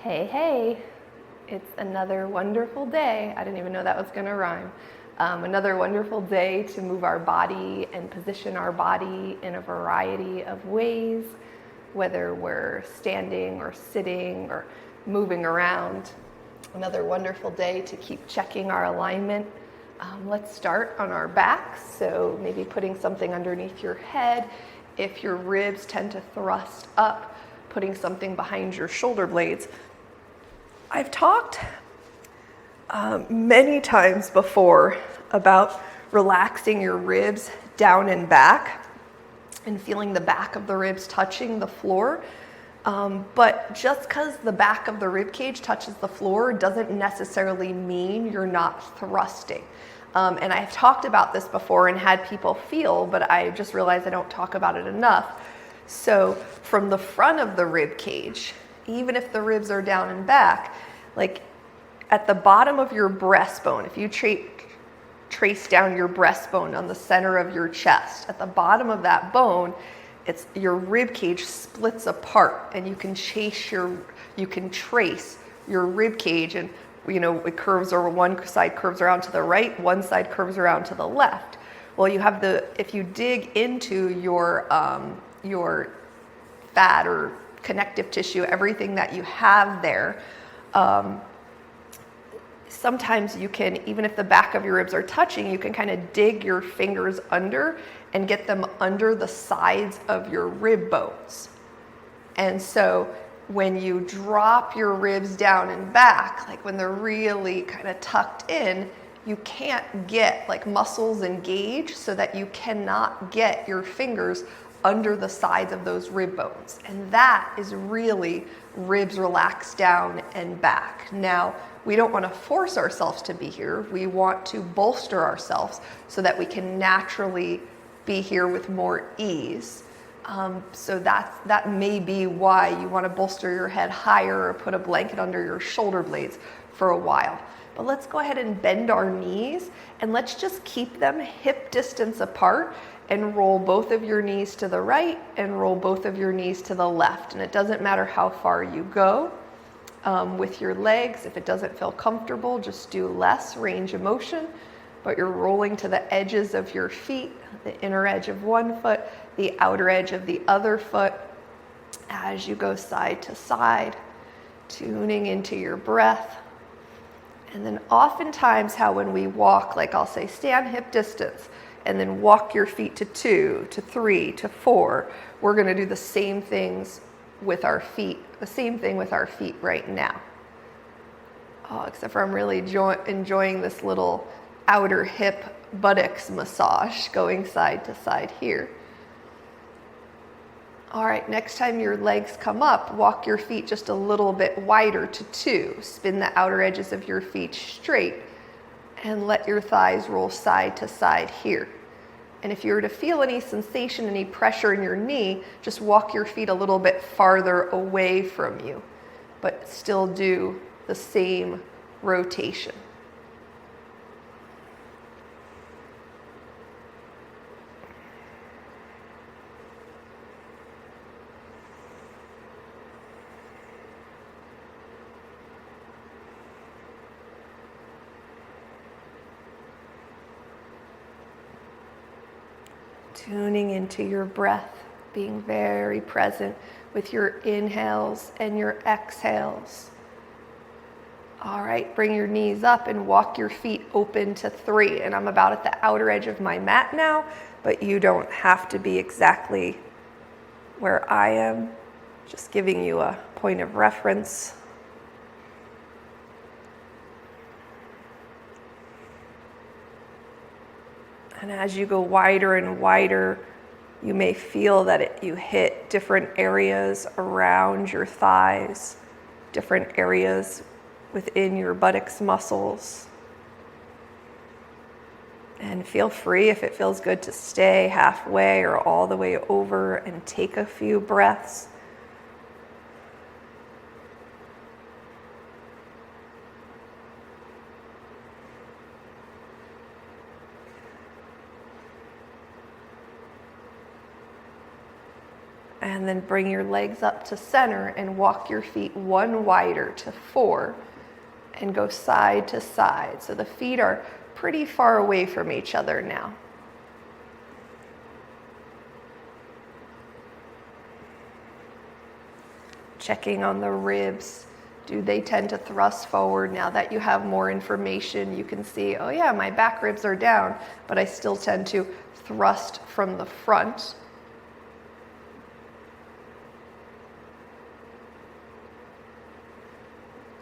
Hey, hey, it's another wonderful day. I didn't even know that was going to rhyme. Another wonderful day to move our body and position our body in a variety of ways, whether we're standing or sitting or moving around. Another wonderful day to keep checking our alignment. Let's start on our backs, so maybe putting something underneath your head. If your ribs tend to thrust up, putting something behind your shoulder blades. I've talked many times before about relaxing your ribs down and back and feeling the back of the ribs touching the floor. But just because the back of the rib cage touches the floor doesn't necessarily mean you're not thrusting. And I've talked about this before and had people feel, but I just realized I don't talk about it enough. So from the front of the rib cage, even if the ribs are down and back, like at the bottom of your breastbone, if you trace down your breastbone on the center of your chest, at the bottom of that bone, it's your rib cage splits apart, and you can trace your rib cage, and it curves over. One side curves around to the right, one side curves around to the left. Well, if you dig into your fat or connective tissue, everything that you have there, sometimes you can, even if the back of your ribs are touching, you can kind of dig your fingers under and get them under the sides of your rib bones. And so when you drop your ribs down and back, like when they're really kind of tucked in, you can't get, like, muscles engage so that you cannot get your fingers under the sides of those rib bones. And that is really ribs relaxed down and back. Now, we don't want to force ourselves to be here. We want to bolster ourselves so that we can naturally be here with more ease. So that may be why you want to bolster your head higher or put a blanket under your shoulder blades for a while. But let's go ahead and bend our knees, and let's just keep them hip distance apart and roll both of your knees to the right and roll both of your knees to the left. And it doesn't matter how far you go with your legs. If it doesn't feel comfortable, just do less range of motion, but you're rolling to the edges of your feet, the inner edge of one foot, the outer edge of the other foot, as you go side to side, tuning into your breath. And then oftentimes how when we walk, like I'll say, stand hip distance, and then walk your feet to 2, to 3, to 4. We're going to do the same things with our feet, right now. Except for I'm really enjoying this little outer hip buttocks massage going side to side here. All right, next time your legs come up, walk your feet just a little bit wider to 2. Spin the outer edges of your feet straight and let your thighs roll side to side here. And if you were to feel any sensation, any pressure in your knee, just walk your feet a little bit farther away from you, but still do the same rotation. Tuning into your breath, being very present with your inhales and your exhales. All right, bring your knees up and walk your feet open to 3. And I'm about at the outer edge of my mat now, but you don't have to be exactly where I am. Just giving you a point of reference. And as you go wider and wider, you may feel that you hit different areas around your thighs, different areas within your buttocks muscles. And feel free, if it feels good, to stay halfway or all the way over and take a few breaths. And then bring your legs up to center and walk your feet one wider to 4 and go side to side. So the feet are pretty far away from each other now. Checking on the ribs. Do they tend to thrust forward? Now that you have more information, you can see, oh yeah, my back ribs are down, but I still tend to thrust from the front.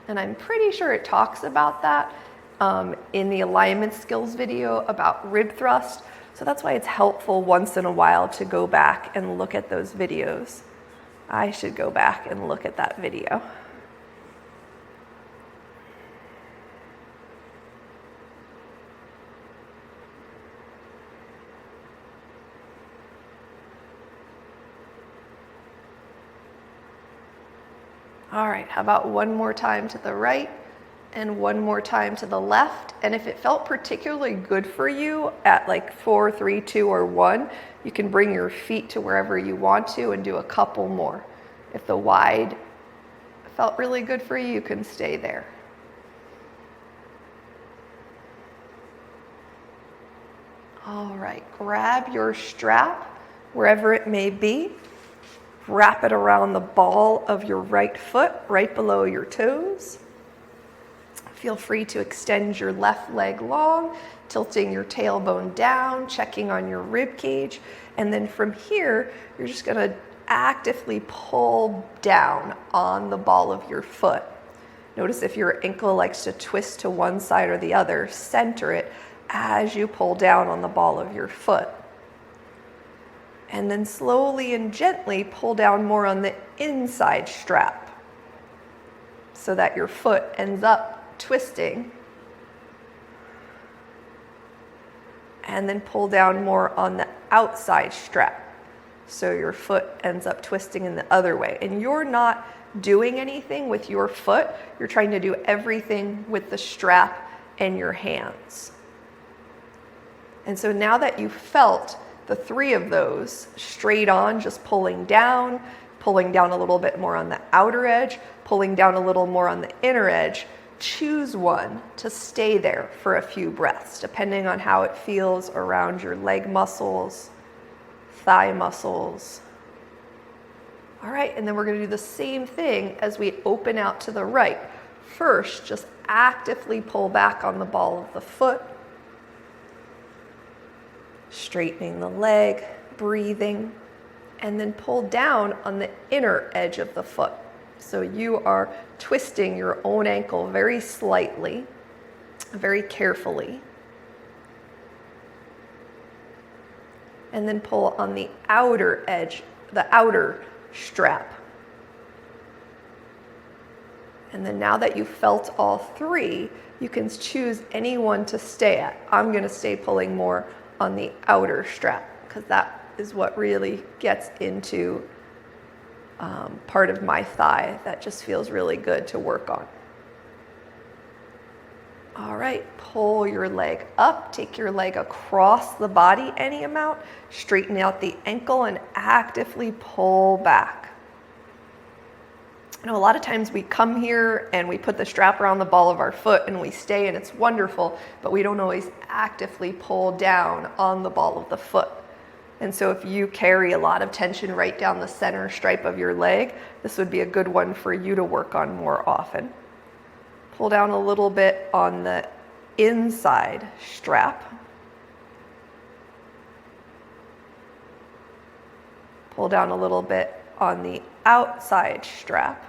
And I'm pretty sure it talks about that in the alignment skills video about rib thrust. So that's why it's helpful once in a while to go back and look at those videos. I should go back and look at that video. All right, how about one more time to the right and one more time to the left? And if it felt particularly good for you at like 4, 3, 2, or 1, you can bring your feet to wherever you want to and do a couple more. If the wide felt really good for you, you can stay there. All right, grab your strap wherever it may be. Wrap it around the ball of your right foot, right below your toes. Feel free to extend your left leg long, tilting your tailbone down, checking on your rib cage. And then from here, you're just gonna actively pull down on the ball of your foot. Notice if your ankle likes to twist to one side or the other, center it as you pull down on the ball of your foot. And then slowly and gently pull down more on the inside strap so that your foot ends up twisting. And then pull down more on the outside strap so your foot ends up twisting in the other way. And you're not doing anything with your foot. You're trying to do everything with the strap and your hands. And so now that you've felt the 3 of those straight on, just pulling down a little bit more on the outer edge, pulling down a little more on the inner edge, choose one to stay there for a few breaths, depending on how it feels around your leg muscles, thigh muscles. All right, and then we're going to do the same thing as we open out to the right. First, just actively pull back on the ball of the foot, straightening the leg, breathing, and then pull down on the inner edge of the foot. So you are twisting your own ankle very slightly, very carefully. And then pull on the outer edge, the outer strap. And then now that you've felt all 3, you can choose any one to stay at. I'm going to stay pulling more on the outer strap because that is what really gets into part of my thigh that just feels really good to work on. All right, pull your leg up, take your leg across the body any amount, straighten out the ankle and actively pull back. You know, a lot of times we come here and we put the strap around the ball of our foot and we stay and it's wonderful, but we don't always actively pull down on the ball of the foot. And so if you carry a lot of tension right down the center stripe of your leg, this would be a good one for you to work on more often. Pull down a little bit on the inside strap. Pull down a little bit on the outside strap.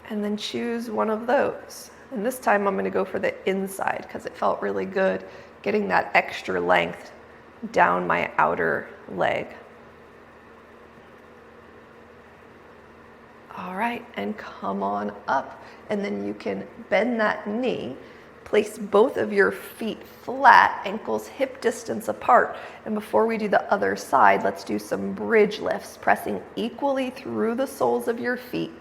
And then choose one of those. And this time I'm going to go for the inside because it felt really good getting that extra length down my outer leg. All right, and come on up. And then you can bend that knee, place both of your feet flat, ankles hip distance apart. And before we do the other side, let's do some bridge lifts, pressing equally through the soles of your feet.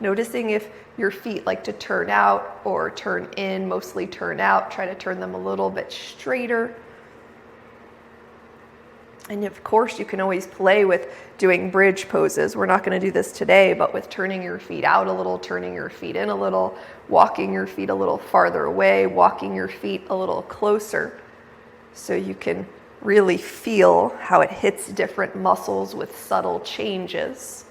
Noticing if your feet like to turn out or turn in, mostly turn out. Try to turn them a little bit straighter. And of course, you can always play with doing bridge poses. We're not going to do this today, but with turning your feet out a little, turning your feet in a little, walking your feet a little farther away, walking your feet a little closer, so you can really feel how it hits different muscles with subtle changes.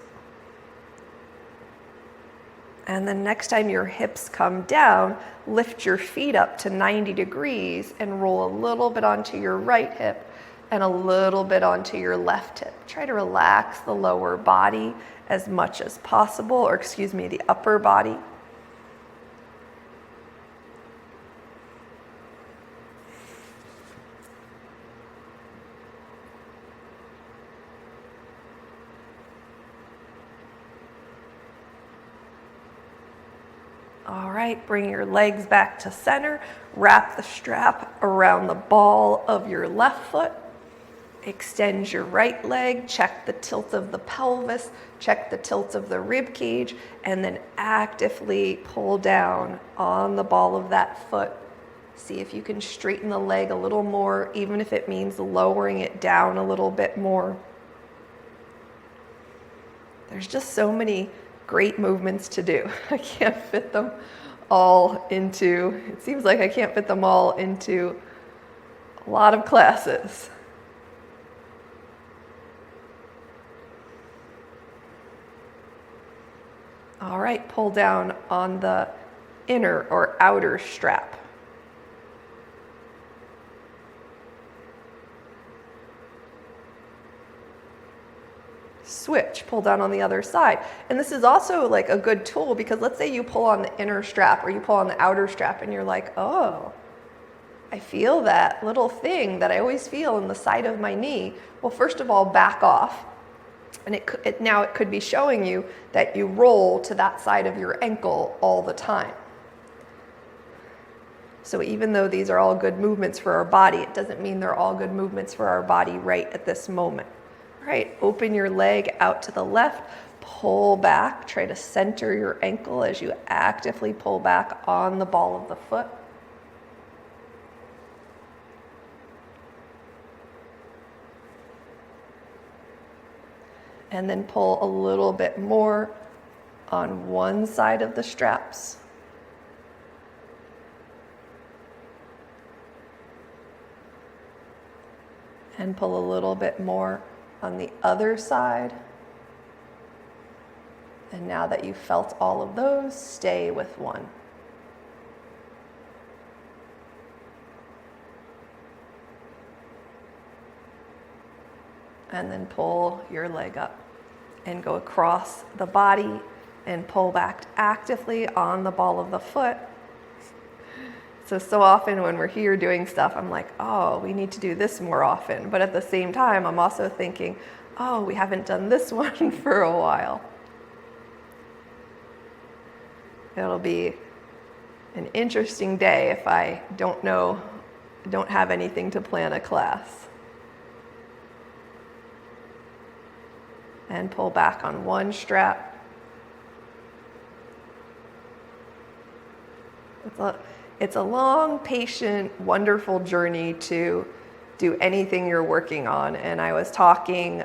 And then next time your hips come down, lift your feet up to 90 degrees and roll a little bit onto your right hip and a little bit onto your left hip. Try to relax the lower body as much as possible, or the upper body. All right, bring your legs back to center. Wrap the strap around the ball of your left foot. Extend your right leg, check the tilt of the pelvis, check the tilt of the rib cage, and then actively pull down on the ball of that foot. See if you can straighten the leg a little more, even if it means lowering it down a little bit more. There's just so many great movements to do. I can't fit them all into, it seems like I can't fit them all into a lot of classes. All right, pull down on the inner or outer strap. Switch, pull down on the other side. And this is also like a good tool, because let's say you pull on the inner strap or you pull on the outer strap and you're like, oh, I feel that little thing that I always feel in the side of my knee. Well, first of all, back off. And now it could be showing you that you roll to that side of your ankle all the time. So even though these are all good movements for our body, it doesn't mean they're all good movements for our body right at this moment. All right, open your leg out to the left, pull back, try to center your ankle as you actively pull back on the ball of the foot. And then pull a little bit more on one side of the straps. And pull a little bit more on the other side. And now that you've felt all of those, stay with one. And then pull your leg up and go across the body and pull back actively on the ball of the foot. So often when we're here doing stuff, I'm like, oh, we need to do this more often. But at the same time, I'm also thinking, oh, we haven't done this one for a while. It'll be an interesting day if I don't have anything to plan a class. And pull back on one strap. It's a long, patient, wonderful journey to do anything you're working on. And I was talking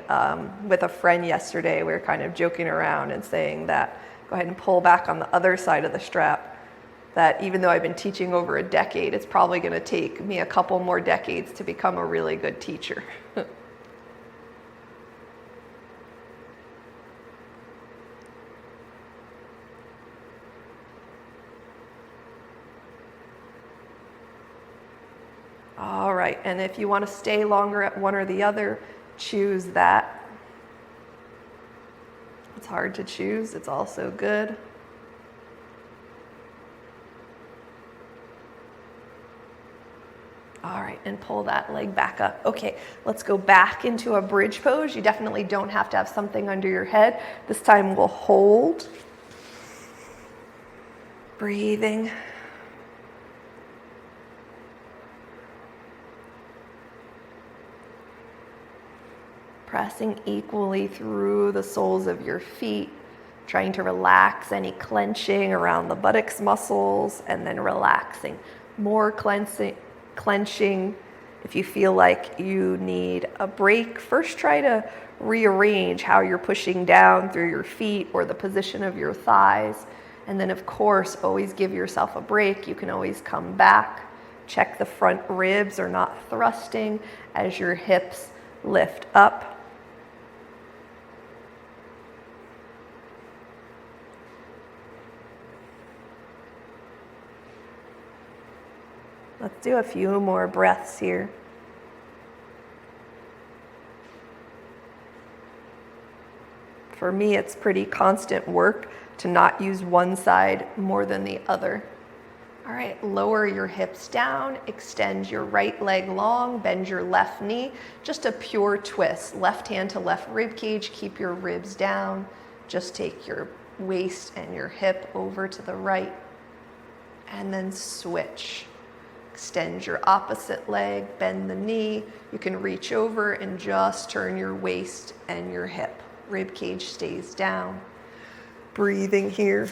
with a friend yesterday. We were kind of joking around and saying that go ahead and pull back on the other side of the strap. That even though I've been teaching over a decade, it's probably going to take me a couple more decades to become a really good teacher. All right, and if you want to stay longer at one or the other, choose that. It's hard to choose, it's also good. All right, and pull that leg back up. Okay, let's go back into a bridge pose. You definitely don't have to have something under your head. This time we'll hold. Breathing. Pressing equally through the soles of your feet, trying to relax any clenching around the buttocks muscles, and then relaxing. More clenching If you feel like you need a break, first try to rearrange how you're pushing down through your feet or the position of your thighs. And then of course, always give yourself a break. You can always come back, check the front ribs are not thrusting as your hips lift up. Let's do a few more breaths here. For me, it's pretty constant work to not use one side more than the other. All right, lower your hips down, extend your right leg long, bend your left knee, just a pure twist. Left hand to left rib cage, keep your ribs down. Just take your waist and your hip over to the right, and then switch. Extend your opposite leg, bend the knee. You can reach over and just turn your waist and your hip. Rib cage stays down. Breathing here.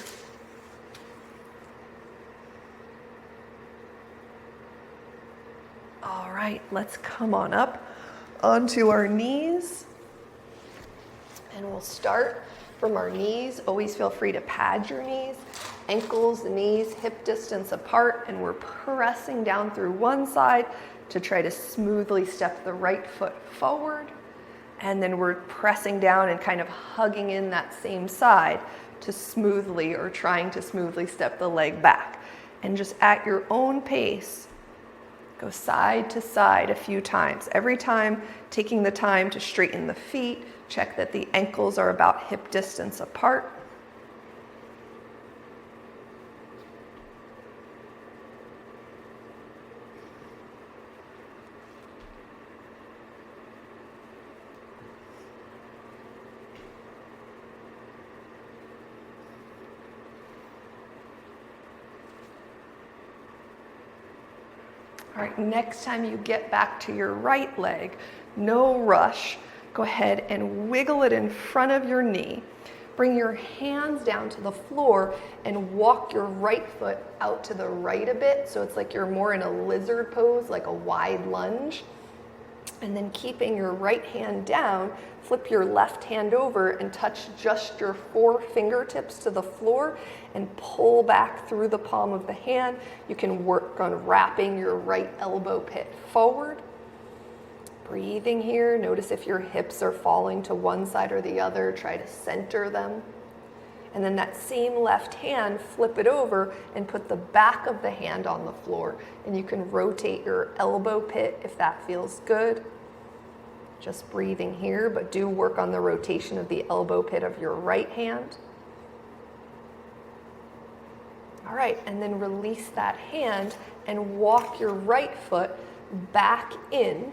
All right, let's come on up onto our knees. And we'll start from our knees. Always feel free to pad your knees. Ankles, knees, hip distance apart, and we're pressing down through one side to try to smoothly step the right foot forward. And then we're pressing down and kind of hugging in that same side to smoothly, or trying to smoothly step the leg back. And just at your own pace, go side to side a few times. Every time, taking the time to straighten the feet, check that the ankles are about hip distance apart. All right, next time you get back to your right leg, no rush. Go ahead and wiggle it in front of your knee. Bring your hands down to the floor and walk your right foot out to the right a bit. So it's like you're more in a lizard pose, like a wide lunge. And then keeping your right hand down, flip your left hand over and touch just your 4 fingertips to the floor and pull back through the palm of the hand. You can work on wrapping your right elbow pit forward. Breathing here. Notice if your hips are falling to one side or the other, try to center them. And then that same left hand, flip it over and put the back of the hand on the floor. And you can rotate your elbow pit if that feels good. Just breathing here, but do work on the rotation of the elbow pit of your right hand. All right, and then release that hand and walk your right foot back in.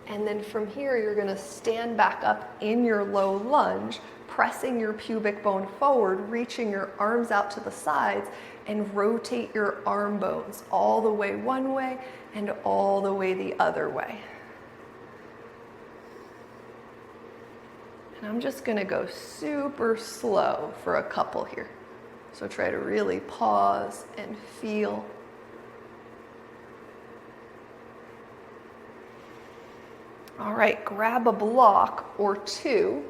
And then from here, you're gonna stand back up in your low lunge, pressing your pubic bone forward, reaching your arms out to the sides, and rotate your arm bones all the way one way and all the way the other way. And I'm just gonna go super slow for a couple here. So try to really pause and feel. All right, grab a block or two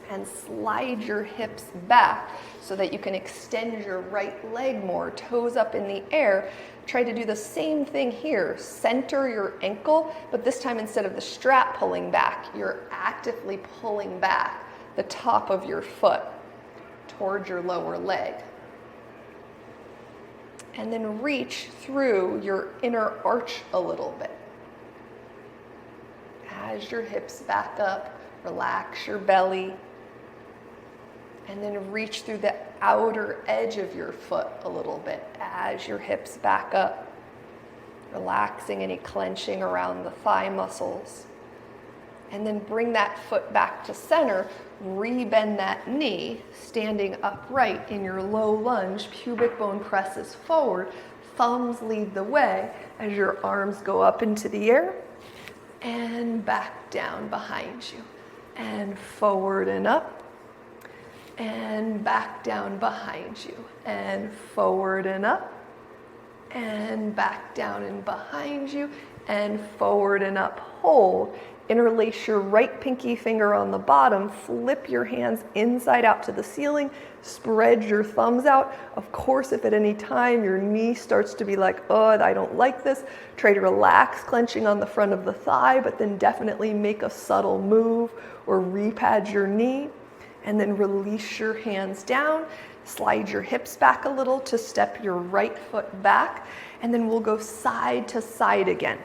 and slide your hips back so that you can extend your right leg more, toes up in the air. Try to do the same thing here. Center your ankle, but this time instead of the strap pulling back, you're actively pulling back the top of your foot towards your lower leg. And then reach through your inner arch a little bit. As your hips back up, relax your belly, and then reach through the outer edge of your foot a little bit as your hips back up, relaxing any clenching around the thigh muscles. And then bring that foot back to center, rebend that knee, standing upright in your low lunge, pubic bone presses forward, thumbs lead the way as your arms go up into the air. And back down behind you, and forward and up, and back down behind you, and forward and up, and back down and behind you, and forward and up, hold. Interlace your right pinky finger on the bottom, flip your hands inside out to the ceiling, spread your thumbs out. Of course, if at any time your knee starts to be like, oh, I don't like this, try to relax, clenching on the front of the thigh, but then definitely make a subtle move or repad your knee, and then release your hands down. Slide your hips back a little to step your right foot back, and then we'll go side to side again.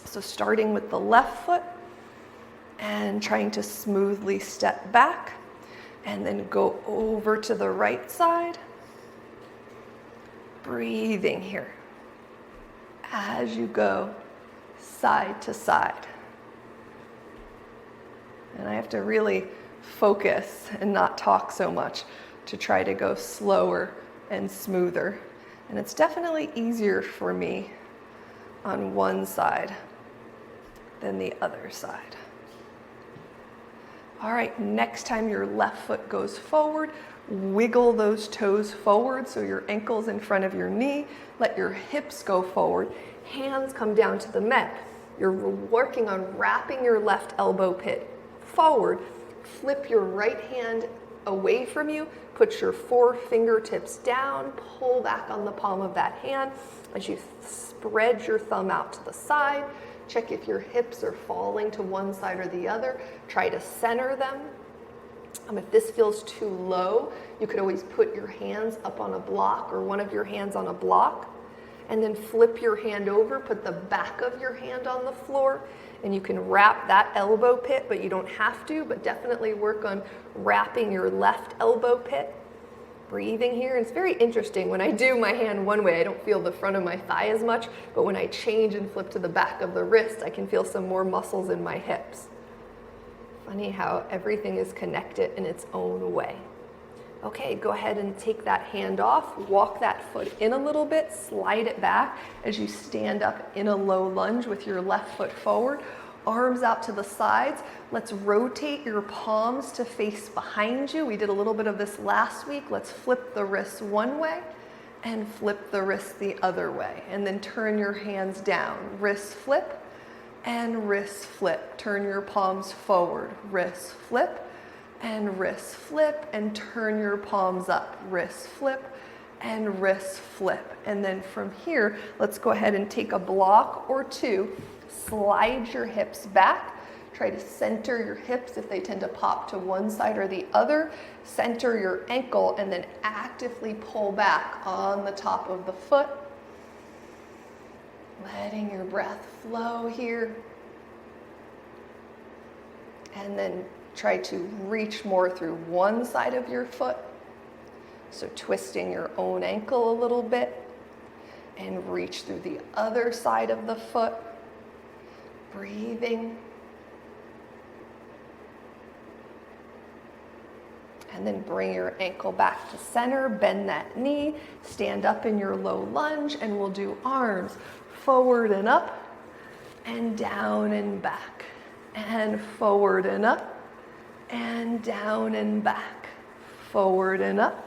So starting with the left foot and trying to smoothly step back, and then go over to the right side. Breathing here as you go side to side. And I have to really focus and not talk so much to try to go slower and smoother. And it's definitely easier for me on one side than the other side. All right, next time your left foot goes forward, wiggle those toes forward so your ankle's in front of your knee. Let your hips go forward. Hands come down to the mat. You're working on wrapping your left elbow pit forward. Flip your right hand away from you. Put your 4 fingertips down. Pull back on the palm of that hand as you spread your thumb out to the side. Check if your hips are falling to one side or the other. Try to center them. If this feels too low, you could always put your hands up on a block or one of your hands on a block, and then flip your hand over, put the back of your hand on the floor, and you can wrap that elbow pit, but you don't have to, but definitely work on wrapping your left elbow pit. Breathing here. And it's very interesting. When I do my hand one way, I don't feel the front of my thigh as much, but when I change and flip to the back of the wrist, I can feel some more muscles in my hips. Funny how everything is connected in its own way. Okay, go ahead and take that hand off, walk that foot in a little bit, slide it back as you stand up in a low lunge with your left foot forward. Arms out to the sides. Let's rotate your palms to face behind you. We did a little bit of this last week. Let's flip the wrists one way and flip the wrists the other way. And then turn your hands down. Wrist flip and wrist flip. Turn your palms forward. Wrist flip and wrist flip, and turn your palms up. Wrist flip and wrist flip. And then from here, let's go ahead and take a block or two. Slide your hips back. Try to center your hips if they tend to pop to one side or the other. Center your ankle and then actively pull back on the top of the foot. Letting your breath flow here. And then try to reach more through one side of your foot. So twisting your own ankle a little bit and reach through the other side of the foot. Breathing. And then bring your ankle back to center, bend that knee, stand up in your low lunge, and we'll do arms forward and up, and down and back, and forward and up, and down and back, forward and up,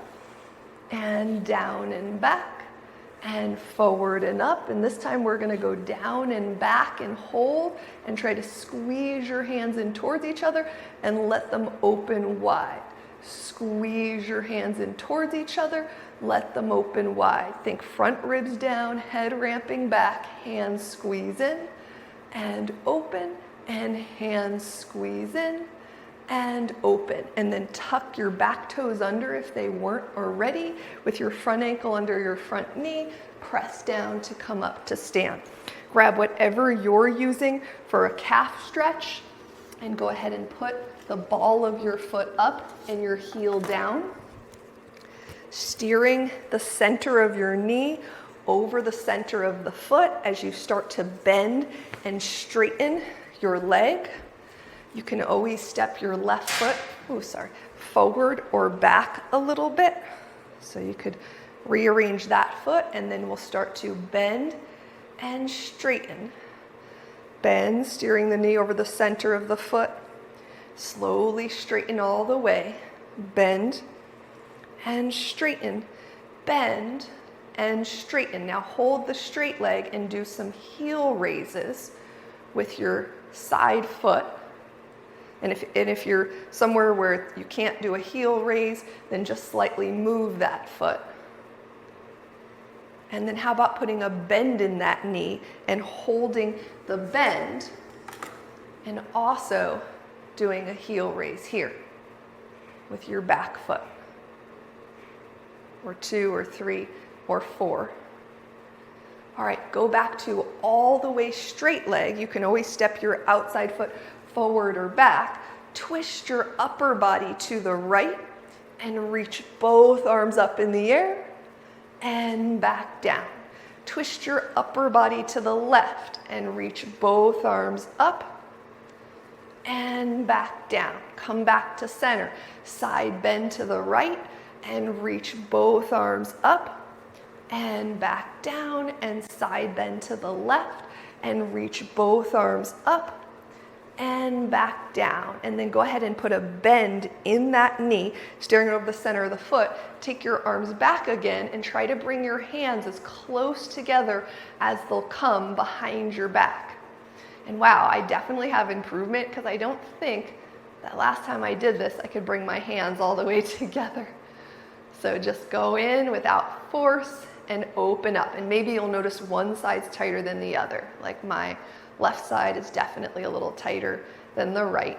and down and back, and forward and up. And this time we're gonna go down and back and hold, and try to squeeze your hands in towards each other and let them open wide. Squeeze your hands in towards each other, let them open wide. Think front ribs down, head ramping back, hands squeeze in and open, and hands squeeze in and open. And then tuck your back toes under if they weren't already. With your front ankle under your front knee, press down to come up to stand. Grab whatever you're using for a calf stretch and go ahead and put the ball of your foot up and your heel down. Steering the center of your knee over the center of the foot as you start to bend and straighten your leg. You can always step your left foot, forward or back a little bit. So you could rearrange that foot, and then we'll start to bend and straighten. Bend, steering the knee over the center of the foot. Slowly straighten all the way. Bend and straighten. Bend and straighten. Now hold the straight leg and do some heel raises with your side foot. And if you're somewhere where you can't do a heel raise, then just slightly move that foot. And then how about putting a bend in that knee and holding the bend and also doing a heel raise here with your back foot, or 2 or 3 or 4. All right, go back to all the way straight leg. You can always step your outside foot forward or back. Twist your upper body to the right and reach both arms up in the air and back down. Twist your upper body to the left and reach both arms up and back down. Come back to center. Side bend to the right and reach both arms up and back down, and side bend to the left and reach both arms up and back down. And then go ahead and put a bend in that knee, staring over the center of the foot. Take your arms back again and try to bring your hands as close together as they'll come behind your back. And wow, I definitely have improvement, because I don't think that last time I did this, I could bring my hands all the way together. So just go in without force and open up. And maybe you'll notice one side's tighter than the other. Like my left side is definitely a little tighter than the right.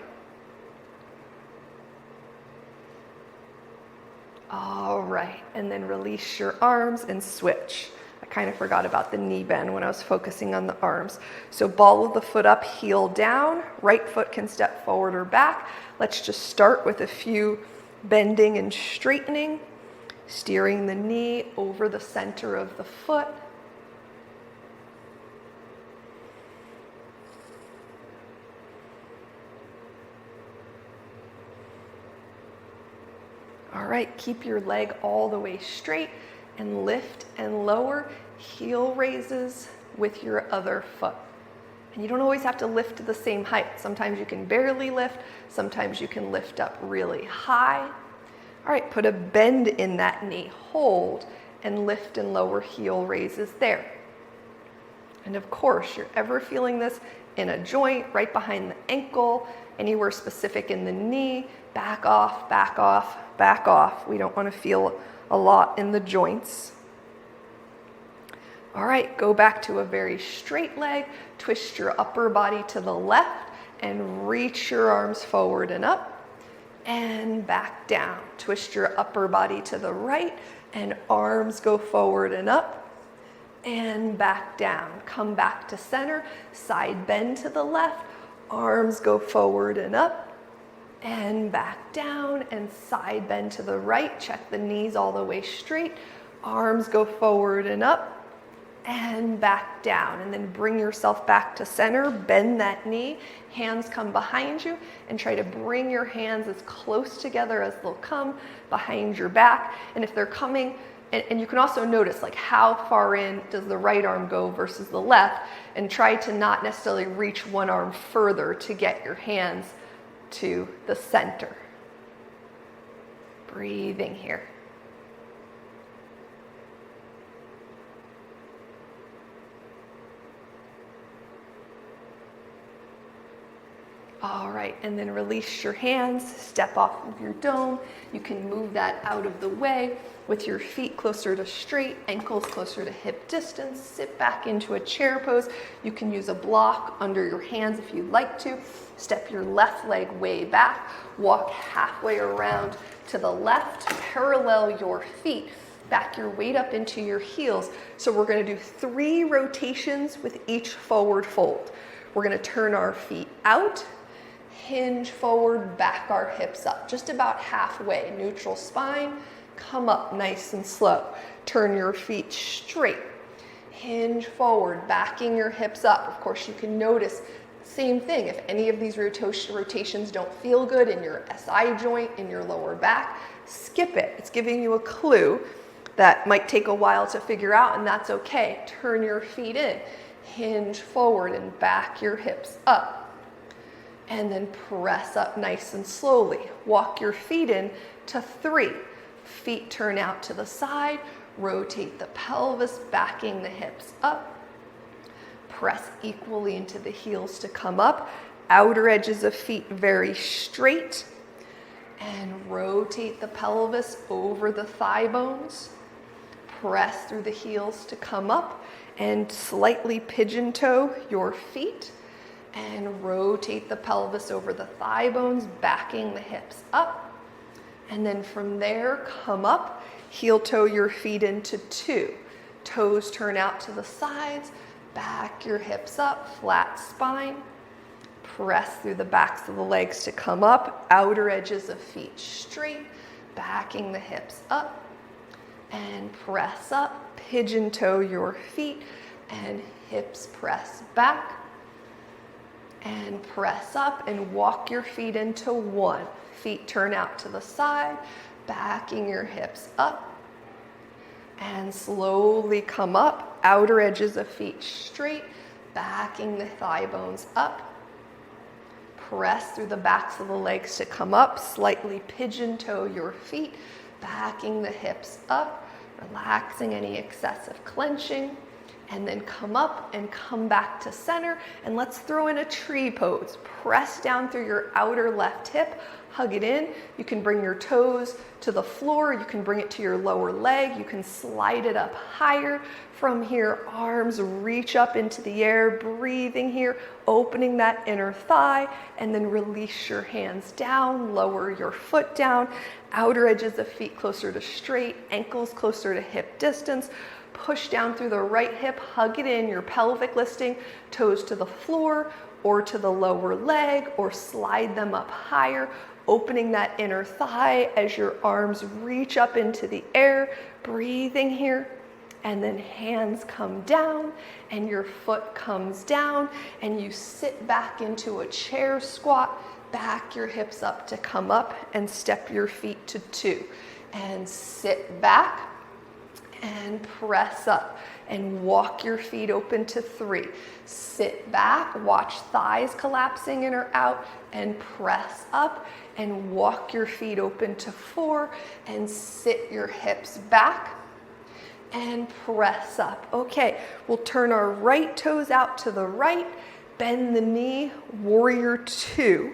All right, and then release your arms and switch. I kind of forgot about the knee bend when I was focusing on the arms. So ball of the foot up, heel down. Right foot can step forward or back. Let's just start with a few bending and straightening. Steering the knee over the center of the foot. All right, keep your leg all the way straight and lift and lower. Heel raises with your other foot. And you don't always have to lift to the same height. Sometimes you can barely lift, sometimes you can lift up really high. All right, put a bend in that knee, hold, and lift and lower heel raises there. And of course, you're ever feeling this in a joint, right behind the ankle, anywhere specific in the knee, back off, back off, back off. We don't want to feel a lot in the joints. All right, go back to a very straight leg, twist your upper body to the left, and reach your arms forward and up. And back down. Twist your upper body to the right and arms go forward and up and back down. Come back to center, side bend to the left, arms go forward and up and back down, and side bend to the right. Check the knees all the way straight, arms go forward and up and back down. And then bring yourself back to center, bend that knee, hands come behind you, and try to bring your hands as close together as they'll come behind your back. And if they're coming, and you can also notice like how far in does the right arm go versus the left, and try to not necessarily reach one arm further to get your hands to the center. Breathing here. All right, and then release your hands, step off of your dome. You can move that out of the way with your feet closer to straight, ankles closer to hip distance. Sit back into a chair pose. You can use a block under your hands if you'd like to. Step your left leg way back. Walk halfway around to the left. Parallel your feet. Back your weight up into your heels. So we're going to do 3 rotations with each forward fold. We're going to turn our feet out, hinge forward, back our hips up, just about halfway. Neutral spine, come up nice and slow. Turn your feet straight, hinge forward, backing your hips up. Of course, you can notice the same thing. If any of these rotations don't feel good in your SI joint, in your lower back, skip it. It's giving you a clue that might take a while to figure out, and that's okay. Turn your feet in, hinge forward and back your hips up. And then press up nice and slowly. Walk your feet in to 3. Feet turn out to the side, Rotate the pelvis, backing the hips up. Press equally into the heels to come up. Outer edges of feet very straight. And rotate the pelvis over the thigh bones. Press through the heels to come up and slightly pigeon toe your feet. And rotate the pelvis over the thigh bones, backing the hips up. And then from there, come up, heel toe your feet into two. Toes turn out to the sides. Back your hips up, flat spine. Press through the backs of the legs to come up. Outer edges of feet straight. Backing the hips up. And press up. Pigeon toe your feet. And hips press back. And press up and walk your feet into one. Feet turn out to the side. Backing your hips up. And slowly come up, outer edges of feet straight, backing the thigh bones up. Press through the backs of the legs to come up, slightly pigeon toe your feet, backing the hips up, relaxing any excessive clenching. And then come up and come back to center. And let's throw in a tree pose. Press down through your outer left hip, hug it in. You can bring your toes to the floor. You can bring it to your lower leg. You can slide it up higher. From here, arms reach up into the air, breathing here, opening that inner thigh, and then release your hands down, lower your foot down, outer edges of feet closer to straight, ankles closer to hip distance. Push down through the right hip, hug it in, your pelvic lifting, toes to the floor or to the lower leg, or slide them up higher, opening that inner thigh as your arms reach up into the air, breathing here. And then hands come down and your foot comes down and you sit back into a chair squat, back your hips up to come up and step your feet to two. And sit back. And press up and walk your feet open to three. Sit back, watch thighs collapsing in or out, and press up and walk your feet open to four and sit your hips back and press up. Okay, we'll turn our right toes out to the right, bend the knee, warrior two.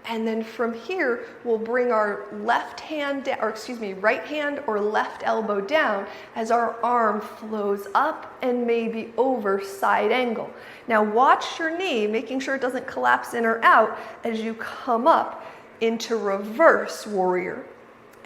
And then from here, we'll bring our right hand or left elbow down as our arm flows up and maybe over side angle. Now watch your knee, making sure it doesn't collapse in or out as you come up into reverse warrior.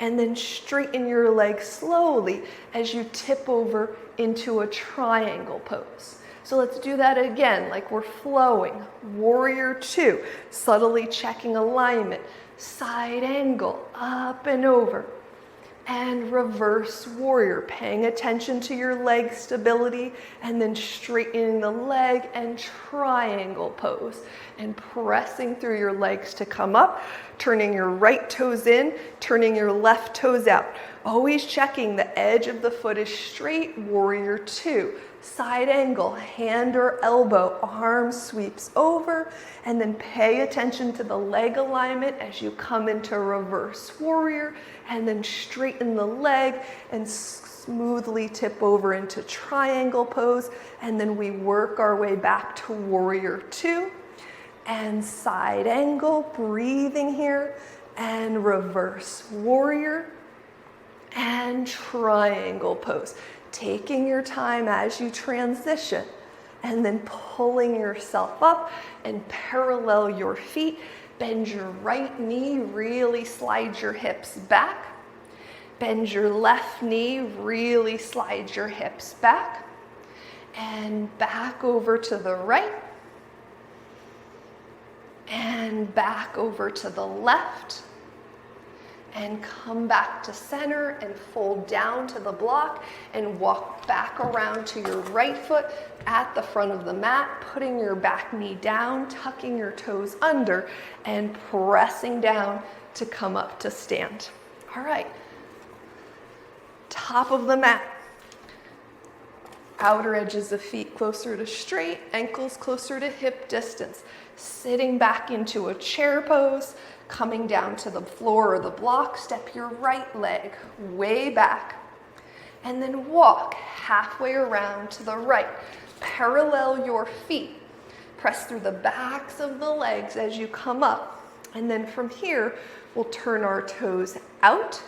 And then straighten your legs slowly as you tip over into a triangle pose. So let's do that again, like we're flowing. Warrior two, subtly checking alignment. Side angle, up and over. And reverse warrior, paying attention to your leg stability and then straightening the leg and triangle pose. And pressing through your legs to come up, turning your right toes in, turning your left toes out. Always checking the edge of the foot is straight, warrior two. Side angle, hand or elbow, arm sweeps over, and then pay attention to the leg alignment as you come into reverse warrior, and then straighten the leg and smoothly tip over into triangle pose, and then we work our way back to warrior two, and side angle, breathing here, and reverse warrior, and triangle pose. Taking your time as you transition and then pulling yourself up and parallel your feet. Bend your right knee, really slide your hips back. Bend your left knee, really slide your hips back. And back over to the right. And back over to the left. And come back to center and fold down to the block and walk back around to your right foot at the front of the mat, putting your back knee down, tucking your toes under, and pressing down to come up to stand. All right, top of the mat. Outer edges of feet closer to straight, ankles closer to hip distance. Sitting back into a chair pose, coming down to the floor or the block, step your right leg way back And then walk halfway around to the right. Parallel your feet. Press through the backs of the legs as you come up. And then from here, we'll turn our toes out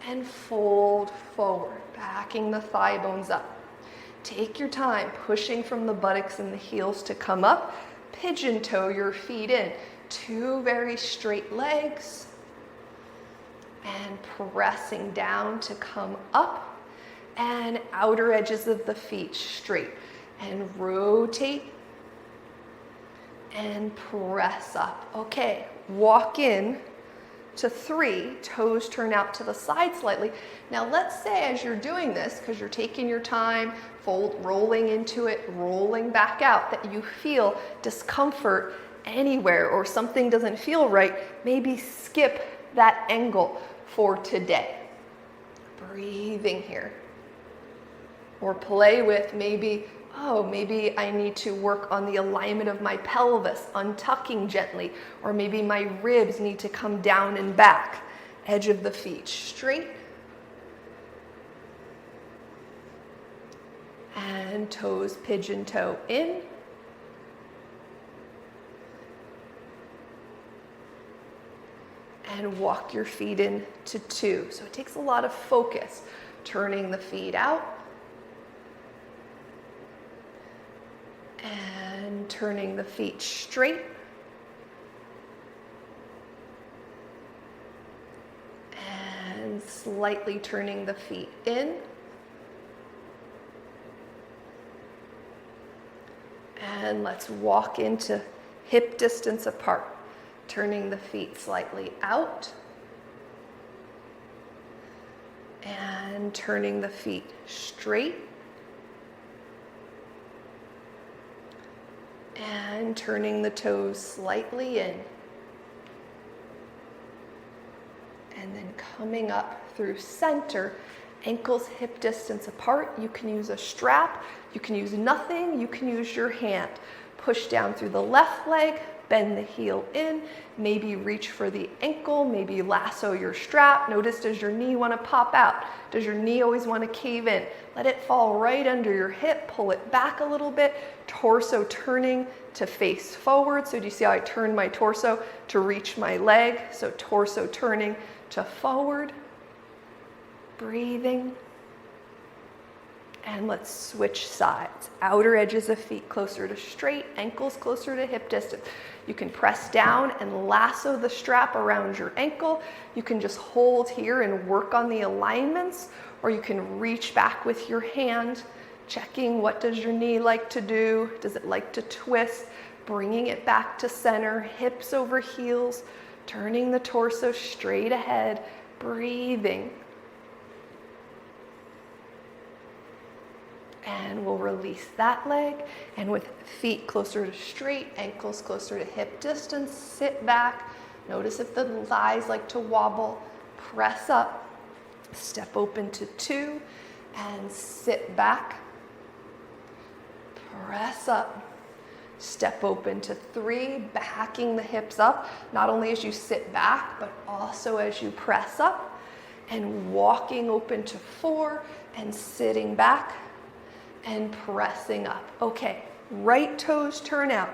and fold forward, backing the thigh bones up. Take your time, pushing from the buttocks and the heels to come up. Pigeon toe your feet in. 2 very straight legs. And pressing down to come up. And outer edges of the feet straight. And rotate. And press up. Okay, walk in to 3, toes turn out to the side slightly. Now let's say as you're doing this, because you're taking your time, rolling into it, rolling back out, that you feel discomfort anywhere or something doesn't feel right, maybe skip that angle for today. Breathing here. Or play with maybe I need to work on the alignment of my pelvis, untucking gently, or maybe my ribs need to come down and back. Edge of the feet straight. And toes pigeon toe in. And walk your feet in to 2. So it takes a lot of focus. Turning the feet out. And turning the feet straight. And slightly turning the feet in. And let's walk into hip distance apart. Turning the feet slightly out. And turning the feet straight. And turning the toes slightly in. And then coming up through center, ankles hip distance apart. You can use a strap, you can use nothing, you can use your hand. Push down through the left leg, bend the heel in, maybe reach for the ankle, maybe lasso your strap. Notice, does your knee want to pop out? Does your knee always want to cave in? Let it fall right under your hip, pull it back a little bit, torso turning to face forward. So do you see how I turn my torso to reach my leg? So torso turning to forward, breathing. And let's switch sides. Outer edges of feet closer to straight, ankles closer to hip distance. You can press down and lasso the strap around your ankle. You can just hold here and work on the alignments, or you can reach back with your hand, checking what does your knee like to do? Does it like to twist? Bringing it back to center, hips over heels, turning the torso straight ahead, breathing. And we'll release that leg, and with feet closer to straight, ankles closer to hip distance, sit back. Notice if the thighs like to wobble. Press up, step open to 2, and sit back. Press up, step open to 3, backing the hips up, not only as you sit back, but also as you press up, and walking open to 4, and sitting back, and pressing up. Okay, right toes turn out.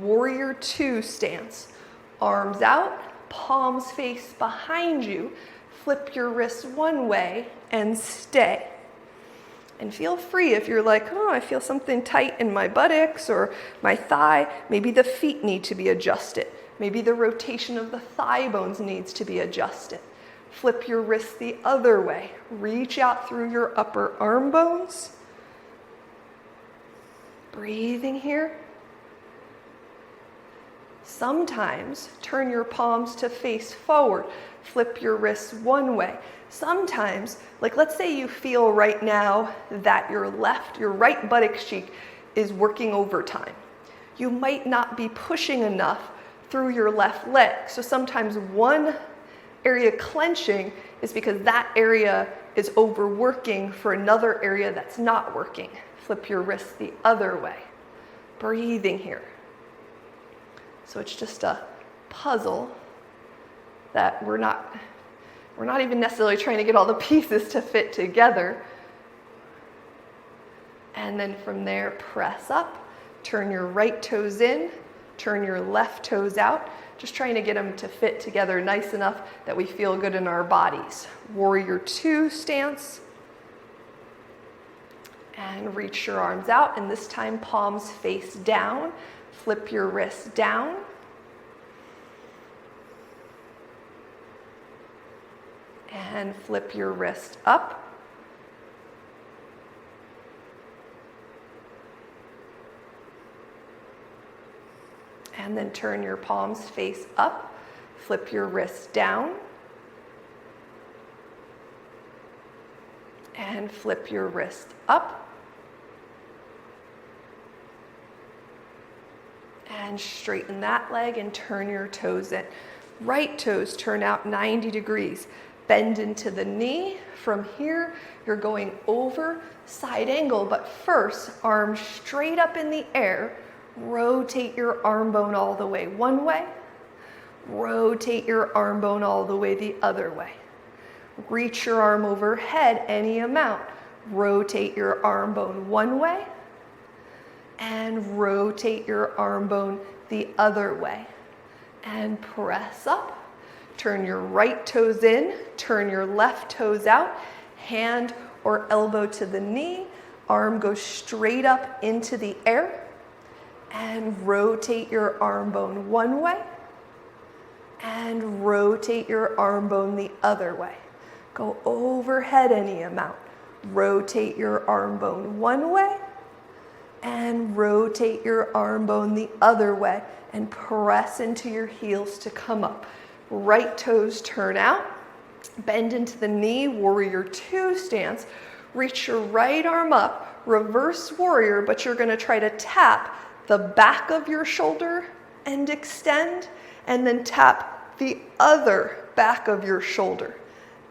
Warrior 2 stance. Arms out, palms face behind you. Flip your wrists one way and stay. And feel free if you're like, oh, I feel something tight in my buttocks or my thigh. Maybe the feet need to be adjusted. Maybe the rotation of the thigh bones needs to be adjusted. Flip your wrists the other way. Reach out through your upper arm bones. Breathing here. Sometimes turn your palms to face forward. Flip your wrists one way. Sometimes, like let's say you feel right now that your right buttock cheek is working overtime. You might not be pushing enough through your left leg. So sometimes one area clenching is because that area is overworking for another area that's not working. Flip your wrists the other way. Breathing here. So it's just a puzzle that we're not We're not even necessarily trying to get all the pieces to fit together. And then from there, press up, turn your right toes in, turn your left toes out, just trying to get them to fit together nice enough that we feel good in our bodies. Warrior two stance. And reach your arms out, and this time palms face down. Flip your wrists down. And flip your wrist up. And then turn your palms face up. Flip your wrist down. And flip your wrist up. And straighten that leg and turn your toes in. Right toes turn out 90 degrees. Bend into the knee. From here, you're going over side angle, but first, arms straight up in the air. Rotate your arm bone all the way one way. Rotate your arm bone all the way the other way. Reach your arm overhead any amount. Rotate your arm bone one way. And rotate your arm bone the other way. And press up. Turn your right toes in, turn your left toes out, hand or elbow to the knee, arm goes straight up into the air, and rotate your arm bone one way, and rotate your arm bone the other way. Go overhead any amount. Rotate your arm bone one way, and rotate your arm bone the other way, and press into your heels to come up. Right toes turn out, bend into the knee, warrior two stance, reach your right arm up, reverse warrior, but you're gonna try to tap the back of your shoulder and extend, and then tap the other back of your shoulder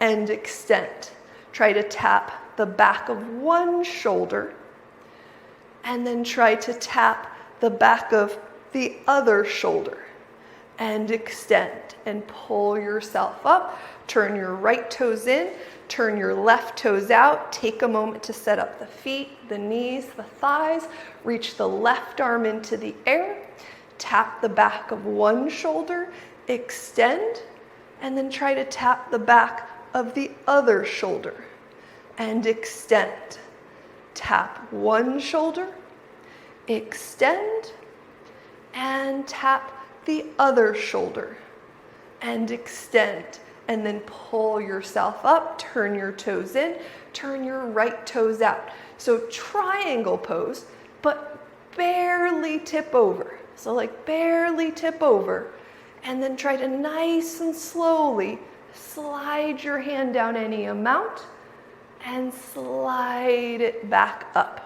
and extend. Try to tap the back of one shoulder, and then try to tap the back of the other shoulder and extend, and pull yourself up. Turn your right toes in, turn your left toes out. Take a moment to set up the feet, the knees, the thighs. Reach the left arm into the air. Tap the back of one shoulder, extend, and then try to tap the back of the other shoulder and extend. Tap one shoulder, extend, and tap the other shoulder and extend, and then pull yourself up. Turn your toes in, turn your right toes out. So triangle pose, but barely tip over. So like barely tip over, and then try to nice and slowly slide your hand down any amount and slide it back up.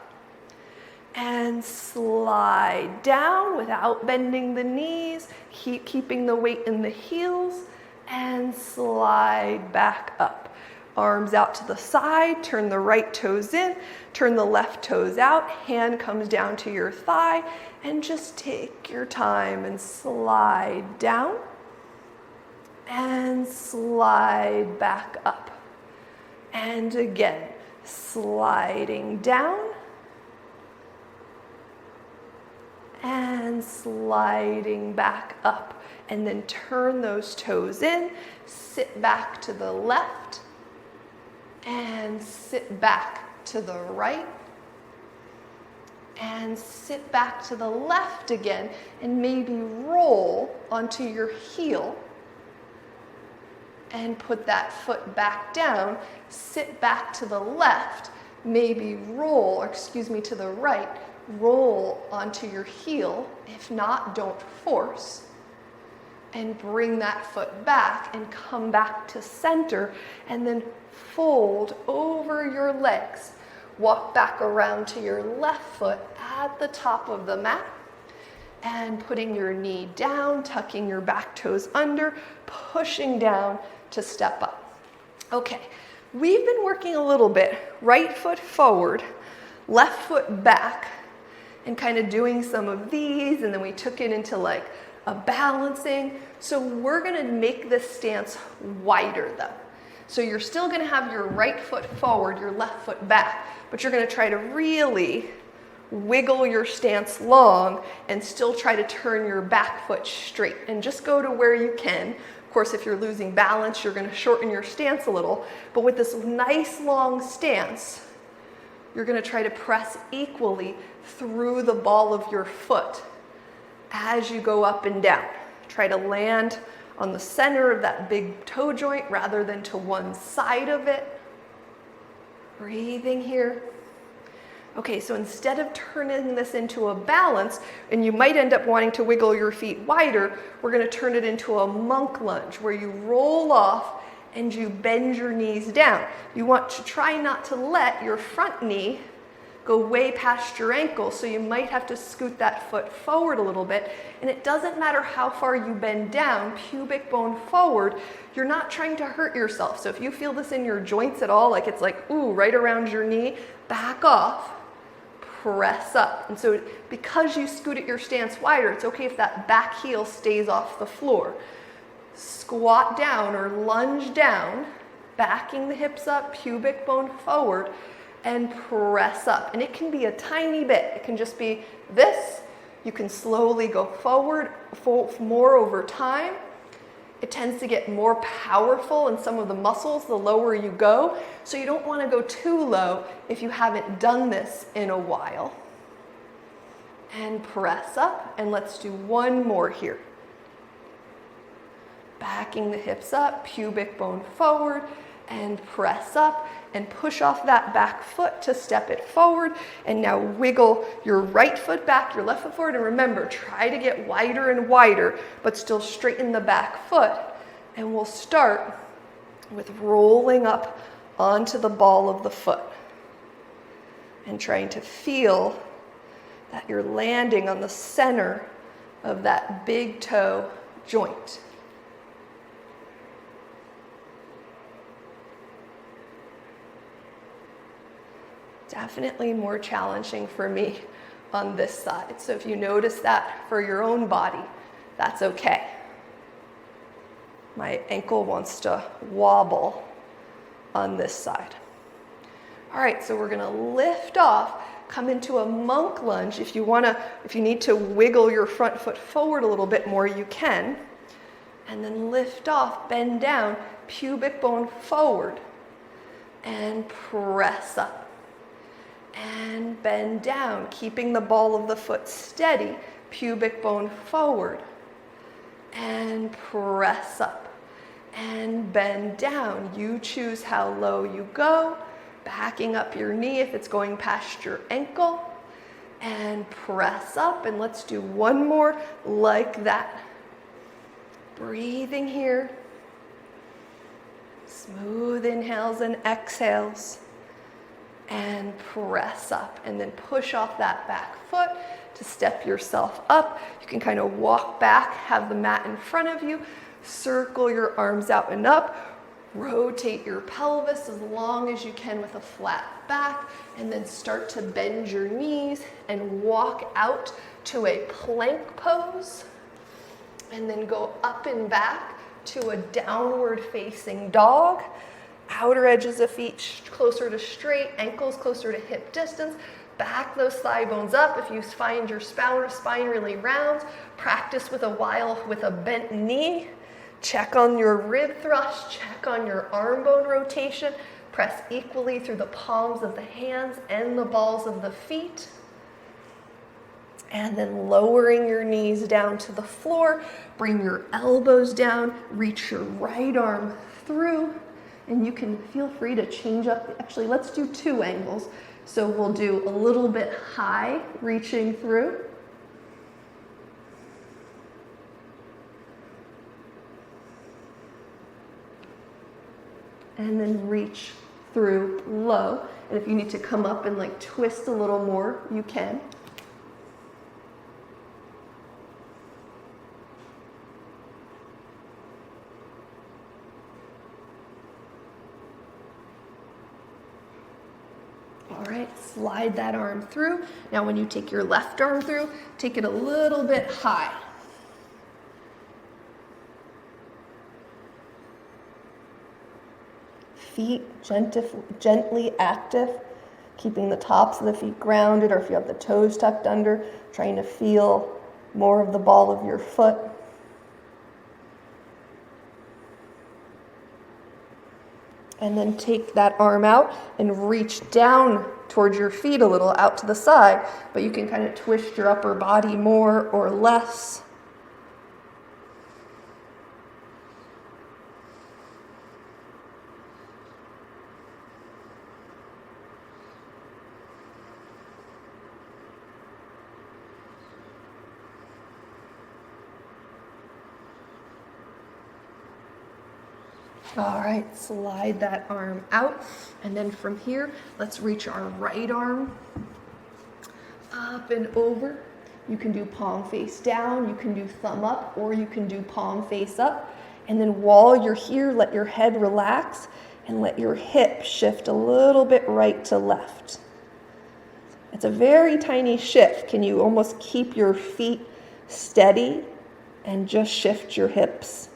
And slide down without bending the knees. Keep keeping the weight in the heels, and slide back up. Arms out to the side, turn the right toes in, turn the left toes out, hand comes down to your thigh, and just take your time and slide down and slide back up. And again, sliding down and sliding back up, and then turn those toes in, sit back to the left, and sit back to the right, and sit back to the left again, and maybe roll onto your heel, and put that foot back down, sit back to the left, maybe roll, or excuse me, to the right, roll onto your heel. If not, don't force. And bring that foot back and come back to center, and then fold over your legs. Walk back around to your left foot at the top of the mat, and putting your knee down, tucking your back toes under, pushing down to step up. Okay, we've been working a little bit right foot forward, left foot back, and kind of doing some of these, and then we took it into like a balancing. So we're gonna make this stance wider though. So you're still gonna have your right foot forward, your left foot back, but you're gonna try to really wiggle your stance long and still try to turn your back foot straight and just go to where you can. Of course, if you're losing balance, you're gonna shorten your stance a little, but with this nice long stance, you're gonna try to press equally through the ball of your foot as you go up and down. Try to land on the center of that big toe joint rather than to one side of it. Breathing here. Okay, so instead of turning this into a balance, and you might end up wanting to wiggle your feet wider, we're gonna turn it into a monk lunge where you roll off and you bend your knees down. You want to try not to let your front knee go way past your ankle, so you might have to scoot that foot forward a little bit. And it doesn't matter how far you bend down, pubic bone forward, you're not trying to hurt yourself. So if you feel this in your joints at all, like it's like, ooh, right around your knee, back off, press up. And so because you scooted your stance wider, it's okay if that back heel stays off the floor. Squat down or lunge down, backing the hips up, pubic bone forward, and press up. And it can be a tiny bit. It can just be this. You can slowly go forward more over time. It tends to get more powerful in some of the muscles the lower you go. So you don't want to go too low if you haven't done this in a while. And press up. And let's do one more here. Backing the hips up, pubic bone forward, and press up and push off that back foot to step it forward. And now wiggle your right foot back, your left foot forward. And remember, try to get wider and wider, but still straighten the back foot. And we'll start with rolling up onto the ball of the foot and trying to feel that you're landing on the center of that big toe joint. Definitely more challenging for me on this side. So if you notice that for your own body, that's okay. My ankle wants to wobble on this side. All right, so we're gonna lift off, come into a monk lunge. If you need to wiggle your front foot forward a little bit more, you can. And then lift off, bend down, pubic bone forward, and press up. And bend down, keeping the ball of the foot steady, pubic bone forward, and press up, and bend down. You choose how low you go, backing up your knee if it's going past your ankle, and press up. And let's do one more like that. Breathing here, smooth inhales and exhales. And press up, and then push off that back foot to step yourself up. You can kind of walk back, have the mat in front of you, circle your arms out and up, rotate your pelvis as long as you can with a flat back, and then start to bend your knees and walk out to a plank pose, and then go up and back to a downward facing dog. Outer edges of feet closer to straight, ankles closer to hip distance. Back those thigh bones up. If you find your spine really round, practice with a while with a bent knee. Check on your rib thrust, check on your arm bone rotation. Press equally through the palms of the hands and the balls of the feet. And then lowering your knees down to the floor. Bring your elbows down, reach your right arm through. And you can feel free to change up. Actually, let's do two angles. So we'll do a little bit high, reaching through. And then reach through low. And if you need to come up and like twist a little more, you can. All right, slide that arm through. Now when you take your left arm through, take it a little bit high. feet gently active, keeping the tops of the feet grounded, or if you have the toes tucked under, trying to feel more of the ball of your foot. And then take that arm out and reach down towards your feet a little, out to the side, but you can kind of twist your upper body more or less. All right, slide that arm out. And then from here, let's reach our right arm up and over. You can do palm face down, you can do thumb up, or you can do palm face up. And then while you're here, let your head relax and let your hip shift a little bit right to left. It's a very tiny shift. Can you almost keep your feet steady and just shift your hips?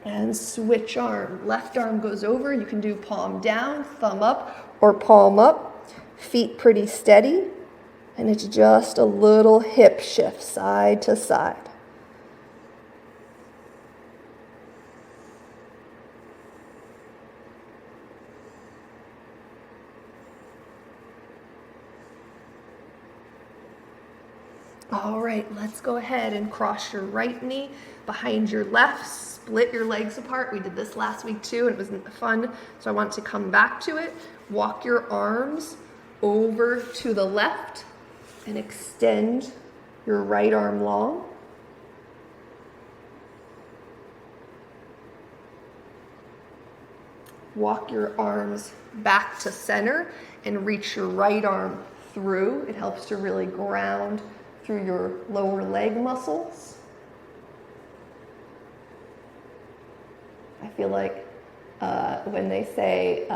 And switch arm. Left arm goes over. You can do palm down, thumb up, or palm up. Feet pretty steady. And it's just a little hip shift, side to side. All right, let's go ahead and cross your right knee behind your left. Split your legs apart. We did this last week too, and it was fun, so I want to come back to it. Walk your arms over to the left and extend your right arm long. Walk your arms back to center and reach your right arm through. It helps to really ground through your lower leg muscles. I feel like when they say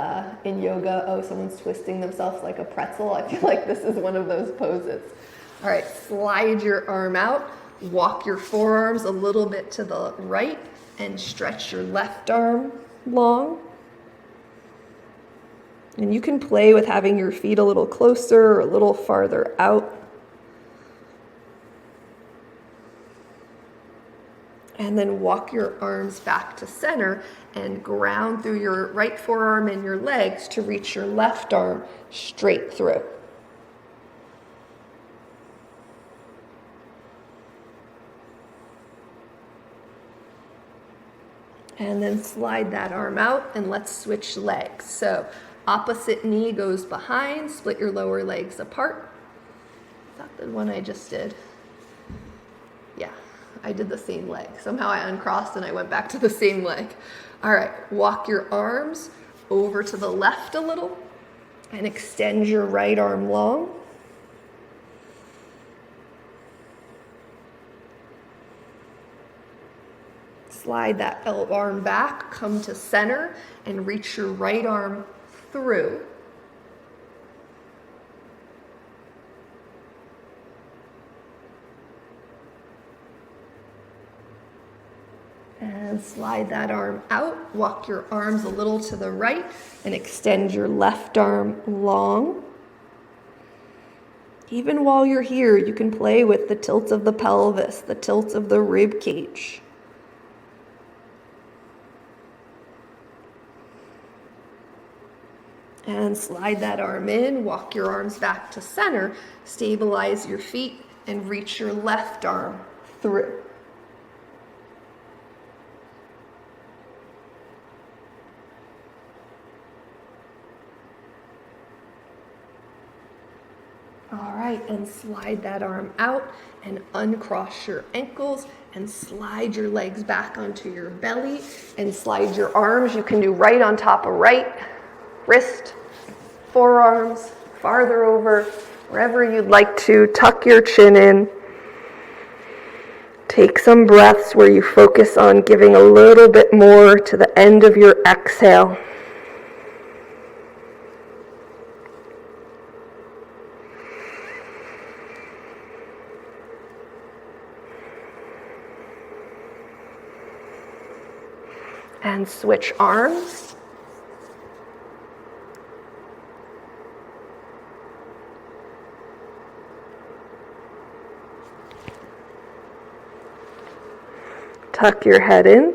in yoga, oh, someone's twisting themselves like a pretzel, I feel like this is one of those poses. All right, slide your arm out, walk your forearms a little bit to the right, and stretch your left arm long. And you can play with having your feet a little closer or a little farther out. And then walk your arms back to center and ground through your right forearm and your legs to reach your left arm straight through. And then slide that arm out and let's switch legs. So opposite knee goes behind, split your lower legs apart. Is that the one I just did? Yeah. I did the same leg. Somehow I uncrossed and I went back to the same leg. All right, walk your arms over to the left a little and extend your right arm long. Slide that arm back, come to center, and reach your right arm through. And slide that arm out, walk your arms a little to the right, and extend your left arm long. Even while you're here, you can play with the tilt of the pelvis, the tilt of the rib cage. And slide that arm in, walk your arms back to center, stabilize your feet, and reach your left arm through. All right, and slide that arm out and uncross your ankles and slide your legs back onto your belly and slide your arms. You can do right on top of right, wrist, forearms, farther over, wherever you'd like to. Tuck your chin in. Take some breaths where you focus on giving a little bit more to the end of your exhale. And switch arms. Tuck your head in.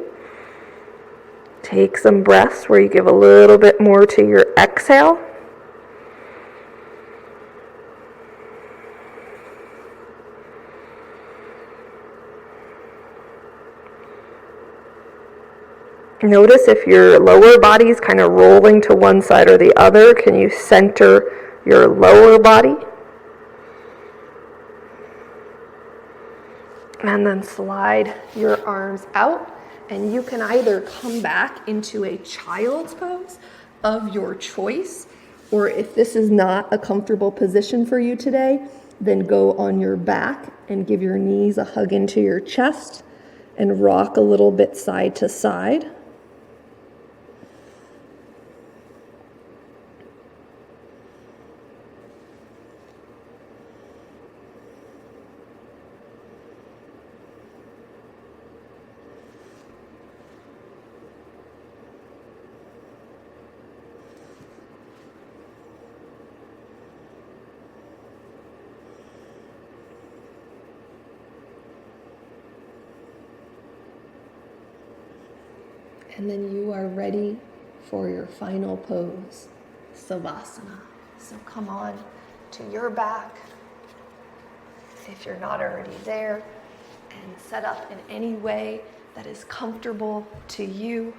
Take some breaths where you give a little bit more to your exhale. Notice if your lower body is kind of rolling to one side or the other. Can you center your lower body? And then slide your arms out. And you can either come back into a child's pose of your choice, or if this is not a comfortable position for you today, then go on your back and give your knees a hug into your chest and rock a little bit side to side. And then you are ready for your final pose, Savasana. So come on to your back, if you're not already there, and set up in any way that is comfortable to you.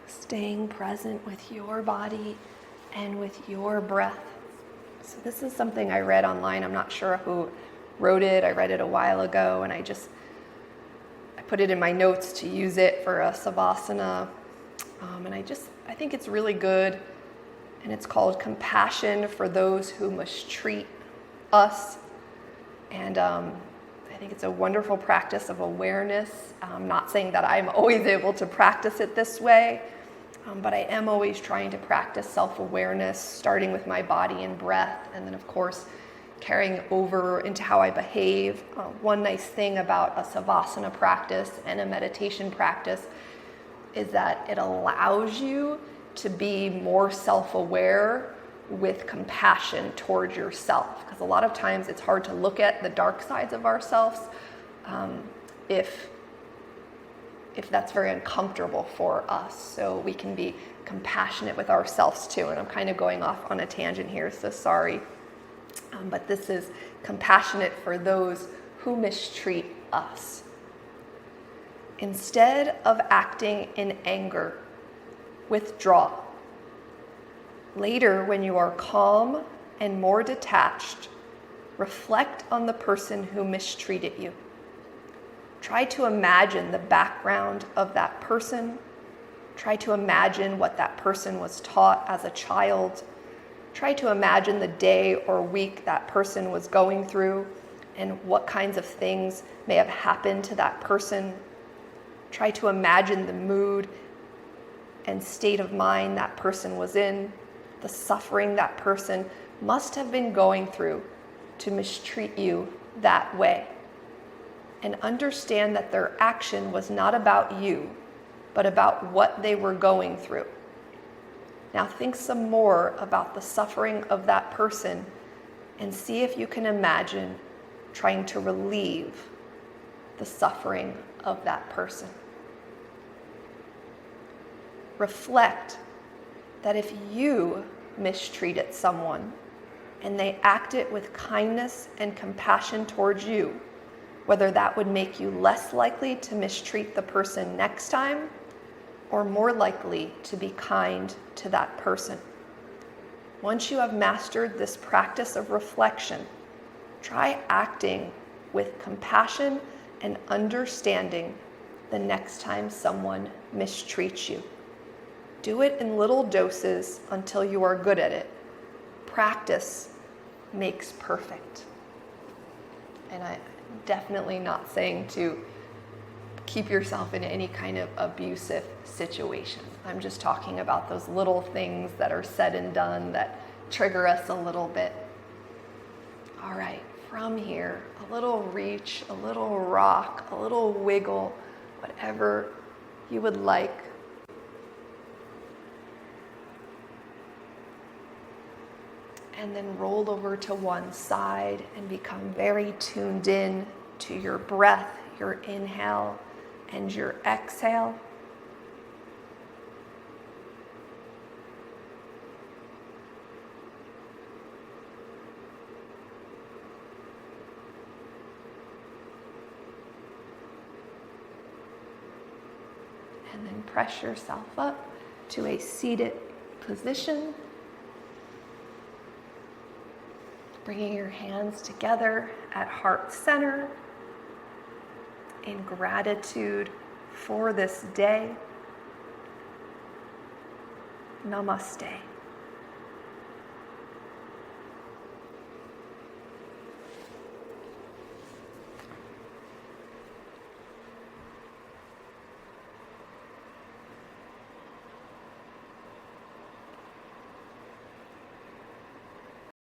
Staying present with your body and with your breath. So this is something I read online. I'm not sure who wrote it. I read it a while ago, and I put it in my notes to use it for a Savasana. And I think it's really good. And it's called Compassion for Those Who Mistreat Us. And I think it's a wonderful practice of awareness. I'm not saying that I'm always able to practice it this way, but I am always trying to practice self-awareness, starting with my body and breath, and then of course carrying over into how I behave. One nice thing about a Savasana practice and a meditation practice is that it allows you to be more self-aware with compassion towards yourself, because a lot of times it's hard to look at the dark sides of ourselves if that's very uncomfortable for us. So we can be compassionate with ourselves too. And I'm kind of going off on a tangent here, so sorry. But this is compassionate for those who mistreat us. Instead of acting in anger, withdraw. Later, when you are calm and more detached, reflect on the person who mistreated you. Try to imagine the background of that person. Try to imagine what that person was taught as a child. Try to imagine the day or week that person was going through and what kinds of things may have happened to that person. Try to imagine the mood and state of mind that person was in, the suffering that person must have been going through to mistreat you that way. And understand that their action was not about you, but about what they were going through. Now think some more about the suffering of that person and see if you can imagine trying to relieve the suffering of that person. Reflect that if you mistreated someone and they acted with kindness and compassion towards you, whether that would make you less likely to mistreat the person next time or more likely to be kind to that person. Once you have mastered this practice of reflection, try acting with compassion and understanding the next time someone mistreats you. Do it in little doses until you are good at it. Practice makes perfect. And I'm definitely not saying to keep yourself in any kind of abusive situation. I'm just talking about those little things that are said and done that trigger us a little bit. All right, from here, a little reach, a little rock, a little wiggle, whatever you would like. And then roll over to one side and become very tuned in to your breath, your inhale and your exhale. And then press yourself up to a seated position. Bringing your hands together at heart center in gratitude for this day. Namaste.